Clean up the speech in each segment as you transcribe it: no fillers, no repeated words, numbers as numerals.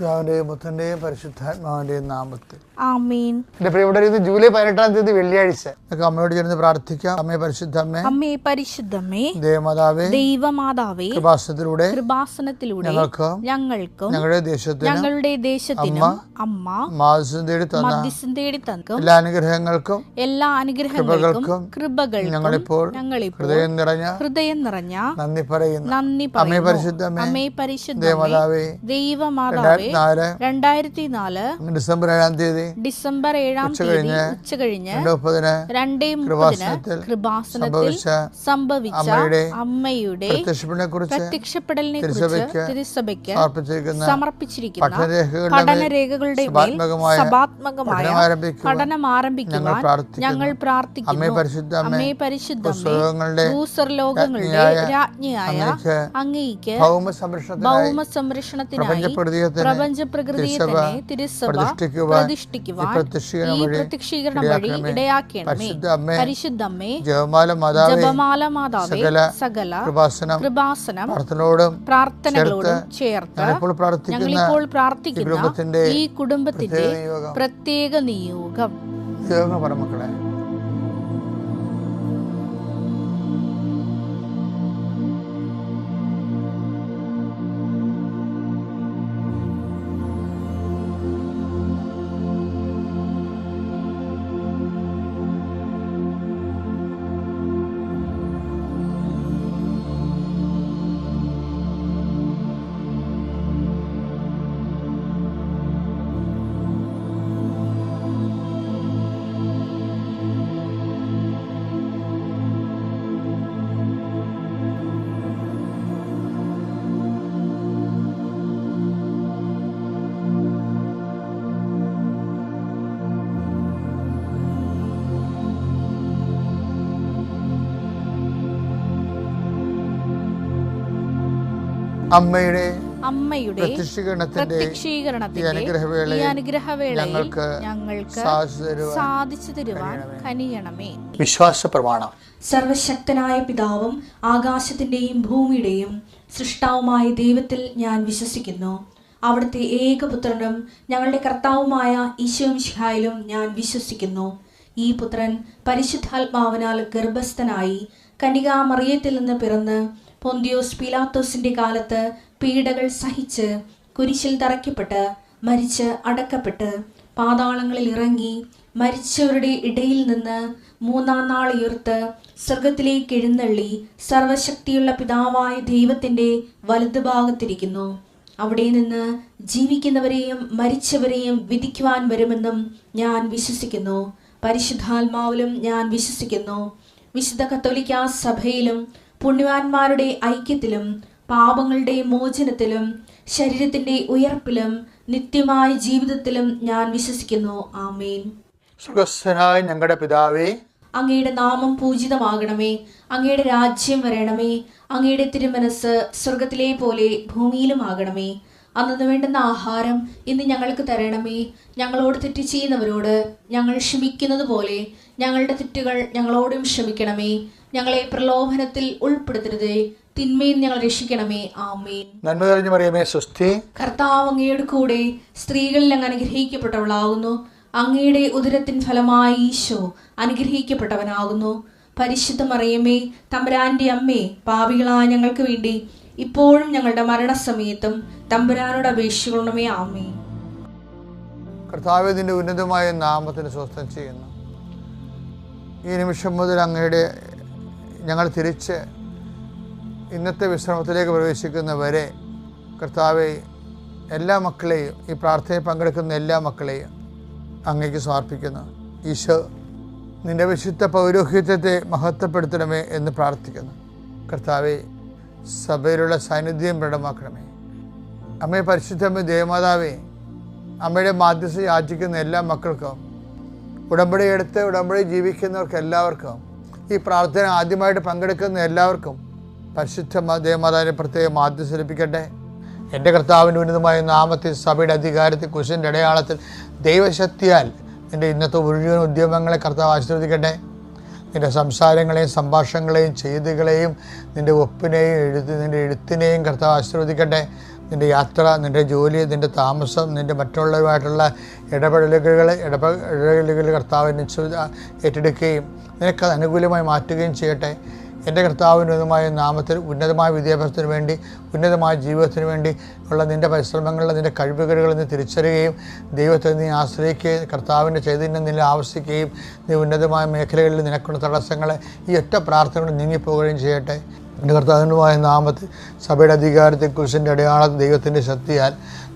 പിതാവിന്റെയും പുത്രന്റെയും പരിശുദ്ധാത്മാവിന്റെയും നാമത്തിൽ ആമേൻ. എന്റെ പ്രിയപ്പെട്ടവരെ, ഇത് ജൂലൈ 18 വെള്ളിയാഴ്ച. നമുക്ക് അമ്മയോട് ചേർന്ന് പ്രാർത്ഥിക്കാം. അമ്മേ പരിശുദ്ധമ്മേ, അമ്മേ പരിശുദ്ധമ്മേ, ദേവമാതാവേ, ദൈവമാതാവേ, കൃപാസനത്തിലൂടെ ഞങ്ങൾക്കും ഞങ്ങളുടെ ദേശത്തിനും അമ്മ മാധ്യസ്ഥം തേടി തന്ന എല്ലാ അനുഗ്രഹങ്ങൾക്കും കൃപകൾക്കും ഞങ്ങളിപ്പോൾ ഹൃദയം നിറഞ്ഞ നന്ദി പറയുന്നു. അമ്മേ പരിശുദ്ധമ്മേ, ദൈവമാതാവേ, 2004 ഡിസംബർ 7 തീയതി ഉച്ചകഴിഞ്ഞ് 2:30 കൃപാസനത്തിൽ സംഭവിച്ച അമ്മയുടെ പ്രത്യക്ഷപ്പെടലിനെ കുറിച്ച് തിരുസഭയ്ക്ക് സമർപ്പിച്ചിരിക്കുന്ന പഠനരേഖകളുടെ മേൽ സഭാത്മകമായ പഠനം ആരംഭിക്കുവാൻ ഞങ്ങൾ പ്രാർത്ഥിക്കുന്നു. അമ്മേ പരിശുദ്ധമ്മേ, ഭൂസ്വർലോകങ്ങളുടെ രാജ്ഞിയായ അങ്ങേയ്ക്ക് ഭൗമ സംരക്ഷണത്തിനായി പ്രപഞ്ച പ്രകൃതിയെ തന്നെ തിരുസഭ പ്രതിഷ്ഠിക്കുവാൻ ഈ പ്രത്യക്ഷീകരണം വഴി ഇടയാക്കണമേ. പരിശുദ്ധമ്മേ, ജപമാല മാതാവേ, സകല കൃപാസനം പ്രാർത്ഥനകളോടും ചേർത്ത് ഞങ്ങളിപ്പോൾ പ്രാർത്ഥിക്കുന്ന ഈ കുടുംബത്തിന്റെ പ്രത്യേക നിയോഗം. മക്കളെ, അമ്മയുടെ പ്രത്യക്ഷീകരണത്തിന്റെ അനുഗ്രഹവേളയിൽ ഞങ്ങൾക്ക് സാധിച്ചു തരുവാൻ കനിയണമേ. വിശ്വാസ പ്രമാണം. സർവശക്തനായ പിതാവും ആകാശത്തിന്റെയും ഭൂമിയുടെയും സൃഷ്ടാവുമായ ദൈവത്തിൽ ഞാൻ വിശ്വസിക്കുന്നു. അവിടുത്തെ ഏകപുത്രനും ഞങ്ങളുടെ കർത്താവുമായ ഈശോമിശിഹായിലും ഞാൻ വിശ്വസിക്കുന്നു. ഈ പുത്രൻ പരിശുദ്ധാത്മാവിനാൽ ഗർഭസ്ഥനായി കന്യകാമറിയത്തിൽ നിന്ന് പിറന്ന് പൊന്തിയോസ് പീലാത്തോസിന്റെ കാലത്ത് പീഡകൾ സഹിച്ച് കുരിശിൽ തറയ്ക്കപ്പെട്ട് മരിച്ച് അടക്കപ്പെട്ട് പാതാളങ്ങളിൽ ഇറങ്ങി മരിച്ചവരുടെ ഇടയിൽ നിന്ന് 3-ാം നാൾ ഉയർത്ത് സ്വർഗത്തിലേക്ക് എഴുന്നള്ളി സർവശക്തിയുള്ള പിതാവായ ദൈവത്തിന്റെ വലതുഭാഗത്തിരിക്കുന്നു. അവിടെ നിന്ന് ജീവിക്കുന്നവരെയും മരിച്ചവരെയും വിധിക്കുവാൻ വരുമെന്നും ഞാൻ വിശ്വസിക്കുന്നു. പരിശുദ്ധാത്മാവിലും ഞാൻ വിശ്വസിക്കുന്നു. വിശുദ്ധ കത്തോലിക്കാ സഭയിലും പുണ്യവാന്മാരുടെ ഐക്യത്തിലും പാപങ്ങളുടെ മോചനത്തിലും ശരീരത്തിന്റെ ഉയർപ്പിലും നിത്യമായ ജീവിതത്തിലും ഞാൻ വിശ്വസിക്കുന്നു. ആമേൻ. സ്വർഗ്ഗസ്ഥനായ ഞങ്ങളുടെ പിതാവേ, അങ്ങയുടെ നാമം പൂജിതമാകണമേ. അങ്ങയുടെ രാജ്യം വരണമേ. അങ്ങയുടെ തിരുമനസ് സ്വർഗത്തിലെ പോലെ ഭൂമിയിലും ആകണമേ. അന്നു വേണ്ടുന്ന ആഹാരം ഇന്ന് ഞങ്ങൾക്ക് തരണമേ. ഞങ്ങളോട് തെറ്റ് ചെയ്യുന്നവരോട് ഞങ്ങൾ ക്ഷമിക്കുന്നത് പോലെ ഞങ്ങളുടെ തെറ്റുകൾ ഞങ്ങളോടും ക്ഷമിക്കണമേ. ഞങ്ങളെ പ്രലോഭനത്തിൽ ഉൾപ്പെടുത്തരുതേ, തിന്മയിൽ ഞങ്ങൾ രക്ഷിക്കണമേ. ആമേൻ. നന്മ നിറഞ്ഞ മറിയമേ, സ്വസ്തി. കർത്താവ് അങ്ങയുടെ കൂടെ സ്ത്രീകളിൽ അങ്ങ് അനുഗ്രഹിക്കപ്പെട്ടവളാകുന്നു. അങ്ങയുടെ ഉദരത്തിൻ ഫലമായി ഈശോ അനുഗ്രഹിക്കപ്പെട്ടവനാകുന്നു. പരിശുദ്ധ മറിയമേ, തമ്പുരാന്റെ അമ്മേ, പാപികളായ ഞങ്ങൾക്ക് വേണ്ടി ഇപ്പോഴും ഞങ്ങളുടെ മരണസമയത്തും തമ്പുരാനോട് അപേക്ഷിക്കണമേ. ആമേൻ. കർത്താവേ, നിന്റെ ഉന്നതമായ നാമത്തിന് സ്വസ്ഥം ചെയ്യുന്നു. ഈ നിമിഷം മുതൽ അങ്ങയുടെ ഞങ്ങൾ തിരിച്ച് ഇന്നത്തെ വിശ്രമത്തിലേക്ക് പ്രവേശിക്കുന്നവരെ കർത്താവെ, എല്ലാ മക്കളെയും, ഈ പ്രാർത്ഥനയിൽ പങ്കെടുക്കുന്ന എല്ലാ മക്കളെയും അങ്ങേക്ക് സമർപ്പിക്കുന്നു. ഈശോ, നിന്റെ വിശുദ്ധ പൗരോഹിത്യത്തെ മഹത്വപ്പെടുത്തണമേ എന്ന് പ്രാർത്ഥിക്കുന്നു. കർത്താവെ, സഭയിലുള്ള സാന്നിധ്യം പ്രകടമാക്കണമേ. അമ്മയെ പരിശുദ്ധമ്മ ദേവമാതാവേ, അമ്മയുടെ മാധ്യസ്ഥ യാചിക്കുന്ന എല്ലാ മക്കൾക്കും, ഉടമ്പടി എടുത്ത് ഉടമ്പടി ജീവിക്കുന്നവർക്ക് എല്ലാവർക്കും, ഈ പ്രാർത്ഥന ആദ്യമായിട്ട് പങ്കെടുക്കുന്ന എല്ലാവർക്കും പരിശുദ്ധ ദേവമാതാവിനെ പ്രത്യേകം മാധ്യസ്ഥ ലഭിക്കട്ടെ. എൻ്റെ കർത്താവിൻ്റെ ഉന്നതമായ നാമത്തിൽ സഭയുടെ അധികാരത്തിൽ കുരിശിൻ്റെ അടയാളത്തിൽ ദൈവശക്തിയാൽ എൻ്റെ ഇന്നത്തെ മുഴുവൻ ഉദ്യമങ്ങളെ കർത്താവ് ആശീർവദിക്കട്ടെ. നിൻ്റെ സംസാരങ്ങളെയും സംഭാഷണങ്ങളെയും ചെയ്തികളെയും നിൻ്റെ ഒപ്പിനെയും നിൻ്റെ എഴുത്തിനെയും കർത്താവ് ആശീർവദിക്കട്ടെ. നിൻ്റെ യാത്ര, നിൻ്റെ ജോലി, നിൻ്റെ താമസം, നിൻ്റെ മറ്റുള്ളവരുമായിട്ടുള്ള ഇടപെടലുകൾ കർത്താവ് ഏറ്റെടുക്കുകയും നിനക്കത് അനുകൂലമായി മാറ്റുകയും ചെയ്യട്ടെ. എൻ്റെ കർത്താവിനുമായ നാമത്തിൽ ഉന്നതമായ വിദ്യാഭ്യാസത്തിന് വേണ്ടി, ഉന്നതമായ ജീവിതത്തിന് വേണ്ടി ഉള്ള നിൻ്റെ പരിശ്രമങ്ങളിൽ നിൻ്റെ കഴിവുകൾ നീ തിരിച്ചറിയുകയും ദൈവത്തെ നീ ആശ്രയിക്കുകയും കർത്താവിൻ്റെ ചൈതന്യം നിന്നെ ആവശ്യിക്കുകയും നീ ഉന്നതമായ മേഖലകളിൽ നിനക്കുള്ള തടസ്സങ്ങളെ ഈ ഒറ്റ പ്രാർത്ഥനകൾ നീങ്ങിപ്പോവുകയും ചെയ്യട്ടെ. എൻ്റെ കർത്താവിനുമായ നാമത്തിൽ സഭയുടെ അധികാരത്തെ കുരിശിൻ്റെ അടയാളത്തിൽ ദൈവത്തിൻ്റെ ശക്തിയാൽ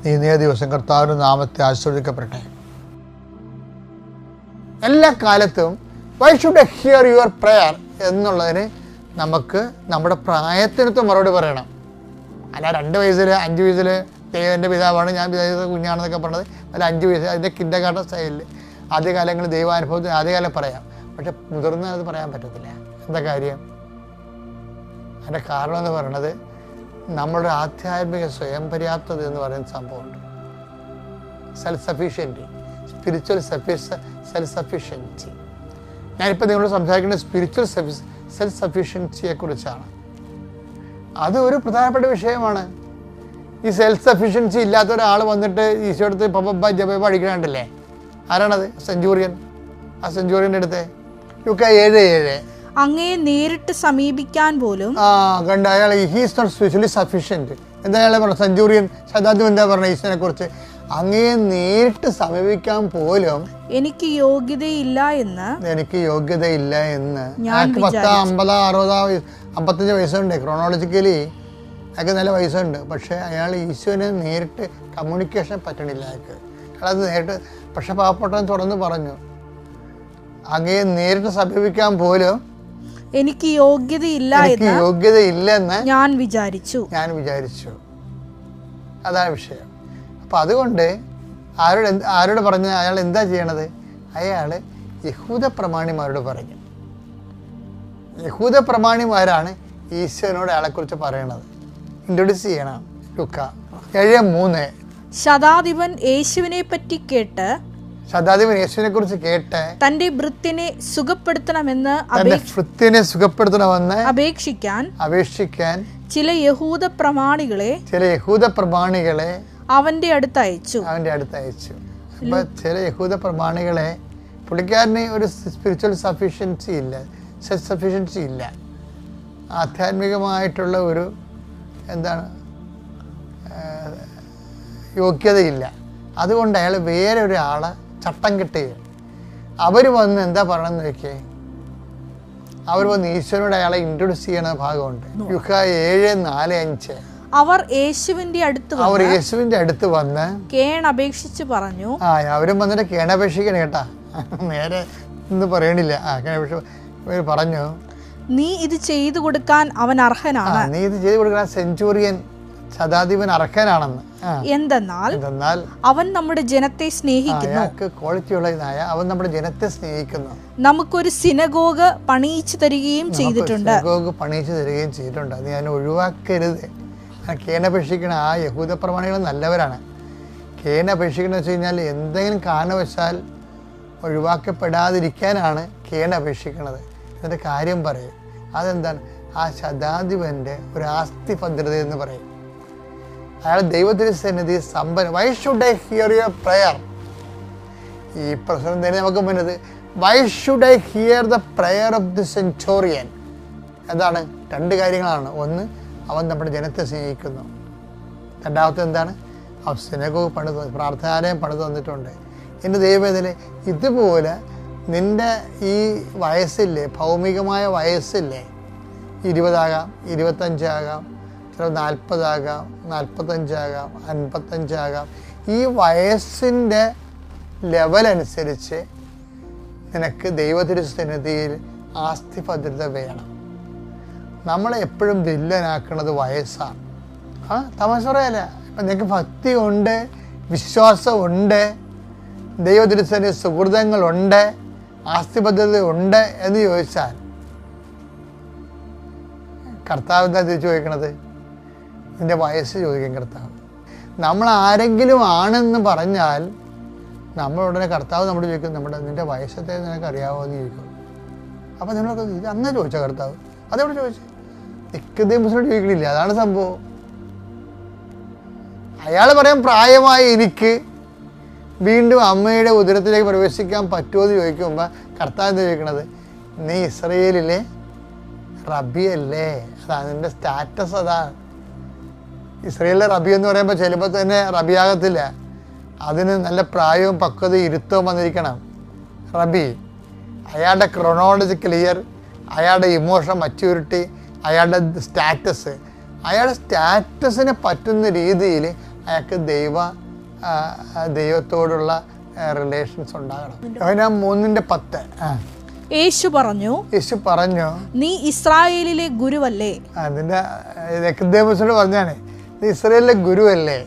നീ ഇന്നേ ദിവസം കർത്താവിൻ്റെ നാമത്തെ ആശീർവദിക്കപ്പെടട്ടെ. എല്ലാ കാലത്തും why should I hear your prayer എന്നുള്ളതിന് നമുക്ക് നമ്മുടെ പ്രായത്തിനൊത്ത് മറുപടി പറയണം. അല്ല 2 വയസ്സിൽ 5 വയസ്സിൽ ദൈവൻ്റെ പിതാവാണ്, ഞാൻ കുഞ്ഞാണെന്നൊക്കെ പറഞ്ഞത്, അല്ല 5 വയസ്സ് അതിൻ്റെ കിൻഡർഗാർട്ടൻ സ്റ്റൈലിൽ ആദ്യകാലങ്ങളിൽ ദൈവാനുഭവത്തിന് ആദ്യകാലം പറയാം. പക്ഷെ മുതിർന്ന അത് പറയാൻ പറ്റത്തില്ല. എന്താ കാര്യം? അതിൻ്റെ കാരണം എന്ന് പറയുന്നത് നമ്മുടെ ആധ്യാത്മിക സ്വയം പര്യാപ്തത എന്ന് പറയുന്ന സംഭവമുണ്ട്. Self sufficiency, spiritual self sufficiency. ഞാനിപ്പോൾ നിങ്ങളോട് സംസാരിക്കുന്നത് സ്പിരിച്വൽ സെൽഫ് സഫീഷ്യൻസിയെ കുറിച്ചാണ്. അത് ഒരു പ്രധാനപ്പെട്ട വിഷയമാണ്. ഈ സെൽഫ് സഫീഷ്യൻസി ഇല്ലാത്ത ഒരാൾ വന്നിട്ട് ഈശോ എടുത്ത് പപ്പ ജപ അടിക്കണുണ്ടല്ലേ? ആരാണത്? സെഞ്ചൂറിയൻ. ആ സെഞ്ചൂറിയൻ്റെ അടുത്ത് ലുക്ക 7:7 അങ്ങയെ നേരിട്ട് സമീപിക്കാൻ പോലും കണ്ട അയാൾ ഹീസ് നോട്ട് സ്പിരിച്വലി സഫീഷ്യൻറ്റ്. എന്താ അയാളെ പറഞ്ഞു? സെഞ്ചൂറിയൻ ശതാബ്ദം എന്താ പറഞ്ഞത് ഈശോനെ കുറിച്ച്? അങ്ങയെ നേരിട്ട് സമീപിക്കാൻ പോലും എനിക്ക് യോഗ്യതയില്ല എന്ന് 40, 50, 60, 55 വയസ്സുണ്ട്. ക്രോണോളജിക്കലി അയാൾക്ക് നല്ല വയസ്സുണ്ട്. പക്ഷേ അയാൾ ഈശോനെ നേരിട്ട് കമ്മ്യൂണിക്കേഷൻ പറ്റണില്ല അയാൾക്ക്. അയാളത് നേരിട്ട് പക്ഷെ പാവപ്പെട്ടവൻ തുടർന്ന് പറഞ്ഞു, അങ്ങയെ നേരിട്ട് സമീപിക്കാൻ പോലും എനിക്ക് യോഗ്യതയില്ലെന്ന് ഞാൻ വിചാരിച്ചു. അതാണ് വിഷയം. അപ്പം അതുകൊണ്ട് ആരോട് പറഞ്ഞ് അയാൾ എന്താ ചെയ്യണത്? അയാൾ യഹൂദ പ്രമാണിമാരോട് പറഞ്ഞു. യഹൂദ പ്രമാണിമാരാണ് ഈശോനോട് അയാളെക്കുറിച്ച് പറയണത്, ഇൻട്രൊഡ്യൂസ് ചെയ്യണം. ലുക്ക 7:3 ശതാധിപൻ യേശുവിനെ കുറിച്ച് കേട്ട് തന്റെ ഭൃത്യനെ സുഖപ്പെടുത്തണമെന്ന് അപേക്ഷിക്കാൻ ചില യഹൂദ പ്രമാണികളെ അവന്റെ അടുത്ത് അയച്ചു. അപ്പൊ ചില യഹൂദ പ്രമാണികളെ, പുള്ളിക്കാരന് ഒരു സ്പിരിച്വൽ സഫീഷ്യൻസി ഇല്ല, സെൽഫ് സഫീഷ്യൻസി ഇല്ല, ആധ്യാത്മികമായിട്ടുള്ള ഒരു യോഗ്യതയില്ല. അതുകൊണ്ട് അയാൾ വേറെ ഒരാളെ ചട്ടം കിട്ടുകയും അവർ വന്ന് എന്താ പറയണമെന്ന് വെക്കേ, അവർ വന്ന് ഈശ്വരനോട് അയാളെ ഇൻട്രൊഡ്യൂസ് ചെയ്യണ ഭാഗമുണ്ട്. ലുക്ക 7:4-5 അവർ യേശുവിന്റെ അടുത്ത് വന്ന് കേണപേക്ഷിച്ച് പറഞ്ഞു. അവരും വന്നിട്ട് കേണപേക്ഷിക്കണം കേട്ടാ, നേരെ ഒന്നും പറയണില്ല. പറഞ്ഞു, നീ ഇത് ചെയ്തു കൊടുക്കാൻ അവൻ അർഹനാണ്. സെഞ്ചൂറിയൻ ശതാധിപൻ അർഹനാണെന്ന്. എന്തെന്നാൽ അവൻ നമ്മുടെ ജനത്തെ സ്നേഹിക്കുന്നു. അവൻ നമ്മുടെ ജനത്തെ സ്നേഹിക്കുന്നു. നമുക്കൊരു സിനഗോഗ് പണിയിച്ചു തരികയും ചെയ്തിട്ടുണ്ട്. അത് ഞാൻ ഒഴിവാക്കരുത്. കേണപേക്ഷിക്കണ ആ യഹൂദ പ്രമാണികൾ നല്ലവരാണ്. കേണപേക്ഷിക്കണമെന്ന് വെച്ച് കഴിഞ്ഞാൽ എന്തെങ്കിലും കാരണവശാൽ ഒഴിവാക്കപ്പെടാതിരിക്കാനാണ് കേണപേക്ഷിക്കണത്. എന്നിട്ട് കാര്യം പറയും. അതെന്താണ്? ആ ശതാധിപൻ്റെ ഒരു ആസ്തി ഭദ്രത എന്ന് പറയും. അയാൾ ദൈവത്തിൻ്റെ സന്നിധി സമ്പന്ന. Why should I hear your prayer? ഈ പ്രശ്നം തന്നെ നമുക്ക് മുന്നത്. Why should I hear the prayer of the centurion? എന്താണ്? 2 കാര്യങ്ങളാണ്. ഒന്ന്, അവൻ നമ്മുടെ ജനത്തെ സ്നേഹിക്കുന്നു. രണ്ടാമത്തെ എന്താണ്? അവൻ സിനഗോഗ് പ്രാർത്ഥനാലയം പണിത് തന്നിട്ടുണ്ട്. എൻ്റെ ദൈവവേദന ഇതുപോലെ നിൻ്റെ ഈ വയസ്സില്ലേ, ഭൗമികമായ വയസ്സില്ലേ, 20 ആകാം, 25 ആകാം, ചില 40 ആകാം, 45 ആകാം, 55 ആകാം. ഈ വയസ്സിൻ്റെ ലെവലനുസരിച്ച് നിനക്ക് ദൈവത്തിരുസന്നിധിയിൽ ആസ്തി ഭദ്രത വേണം. നമ്മളെ എപ്പോഴും വില്ലനാക്കുന്നത് വയസ്സാണ്. തമാശ പറയല്ല. ഇപ്പം നിനക്ക് ഭക്തി ഉണ്ട്, വിശ്വാസമുണ്ട്, ദൈവത്തിരുസന്നിധി സുഹൃതങ്ങളുണ്ട്, ആസ്തി ഭദ്രത ഉണ്ട് എന്ന് ചോദിച്ചാൽ കർത്താവ് എന്താ തിരിച്ചു ചോദിക്കണത്? നിൻ്റെ വയസ്സ് ചോദിക്കും കർത്താവ്. നമ്മൾ ആരെങ്കിലും ആണെന്ന് പറഞ്ഞാൽ നമ്മളുടനെ കർത്താവ് നമ്മുടെ ചോദിക്കും, നിൻ്റെ വയസ്സത്തെ നിനക്ക് അറിയാമോ എന്ന് ചോദിക്കും. അപ്പം നിങ്ങളൊക്കെ ഇത് അന്നേ ചോദിച്ച കർത്താവ്, അതെവിടെ ചോദിച്ചു? നിക്കോദേമോസിനോട് ചോദിക്കണില്ല. അതാണ് സംഭവം. അയാൾ പറയാൻ പ്രായമായി എനിക്ക് വീണ്ടും അമ്മയുടെ ഉദരത്തിലേക്ക് പ്രവേശിക്കാൻ പറ്റുമോ എന്ന് ചോദിക്കുമ്പോൾ കർത്താവ് എന്താ ചോദിക്കണത്? നീ ഇസ്രയേലിലെ റബിയല്ലേ? അതാണ് നിൻ്റെ സ്റ്റാറ്റസ്. അതാണ് ഇസ്രയേലിലെ റബി എന്ന് പറയുമ്പോൾ ചിലപ്പോൾ തന്നെ റബിയാകത്തില്ല. അതിന് നല്ല പ്രായവും പക്വതയും ഇരുത്തവും വന്നിരിക്കണം. റബി അയാളുടെ ക്രൊണോളജി ക്ലിയർ, അയാളുടെ ഇമോഷൻ മച്യൂരിറ്റി, അയാളുടെ സ്റ്റാറ്റസ്, അയാളുടെ സ്റ്റാറ്റസിന് പറ്റുന്ന രീതിയിൽ അയാൾക്ക് ദൈവത്തോടുള്ള റിലേഷൻസ് ഉണ്ടാകണം. യോഹന്നാൻ 3:10. യേശു പറഞ്ഞു, നീ ഇസ്രായേലിലെ ഗുരുവല്ലേ? അതിൻ്റെ നിക്കോദേമോസിനോട് പറഞ്ഞാണ്, നീ ഇസ്രായേലിലെ ഗുരുവല്ലേ?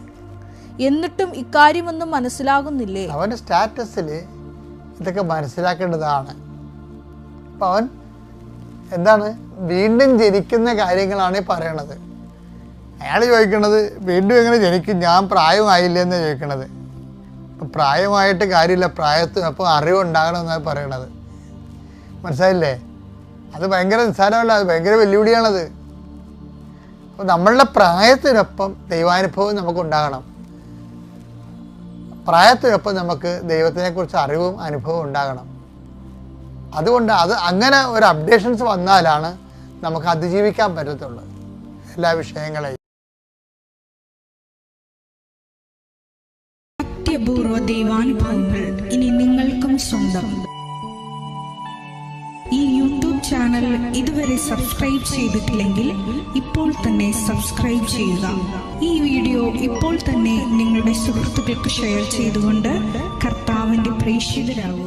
എന്നിട്ടും ഇക്കാര്യമൊന്നും മനസ്സിലാകുന്നില്ലേ? അവൻ്റെ സ്റ്റാറ്റസിൽ ഇതൊക്കെ മനസ്സിലാക്കേണ്ടതാണ്. അപ്പം അവൻ എന്താണ് വീണ്ടും ജനിക്കുന്ന കാര്യങ്ങളാണ് പറയണത്. അയാൾ ചോദിക്കണത് വീണ്ടും എങ്ങനെ ജനിക്കും, ഞാൻ പ്രായമായില്ല എന്ന് ചോദിക്കണത്. അപ്പം പ്രായമായിട്ട് കാര്യമില്ല, പ്രായത്തിനൊപ്പം അറിവുണ്ടാകണമെന്നാണ് പറയണത്. മനസ്സിലായില്ലേ? അത് ഭയങ്കര നിസ്സാരമല്ല, അത് ഭയങ്കര വെല്ലുവിളിയാണത്. അപ്പോൾ നമ്മളുടെ പ്രായത്തിനൊപ്പം ദൈവാനുഭവം നമുക്കുണ്ടാകണം. പ്രായത്തിനൊപ്പം നമുക്ക് ദൈവത്തിനെക്കുറിച്ച് അറിവും അനുഭവവും ഉണ്ടാകണം. അതുകൊണ്ട് അങ്ങനെ ഒരു അപ്ഡേഷൻസ് വന്നാലാണ് നമുക്ക് അതിജീവിക്കാൻ പറ്റത്തുള്ളൂ എല്ലാ വിഷയങ്ങളെയും. അത്യപൂർവ ദൈവാനുഭവങ്ങൾ ഇനി നിങ്ങൾക്കും സ്വന്തം. ഈ യൂട്യൂബ് ചാനൽ ഇതുവരെ സബ്സ്ക്രൈബ് ചെയ്തിട്ടില്ലെങ്കിൽ ഇപ്പോൾ തന്നെ സബ്സ്ക്രൈബ് ചെയ്യുക. ഈ വീഡിയോ ഇപ്പോൾ തന്നെ നിങ്ങളുടെ സുഹൃത്തുക്കൾക്ക് ഷെയർ ചെയ്തുകൊണ്ട് കർത്താവിൻ്റെ പ്രേക്ഷിതരാകുക.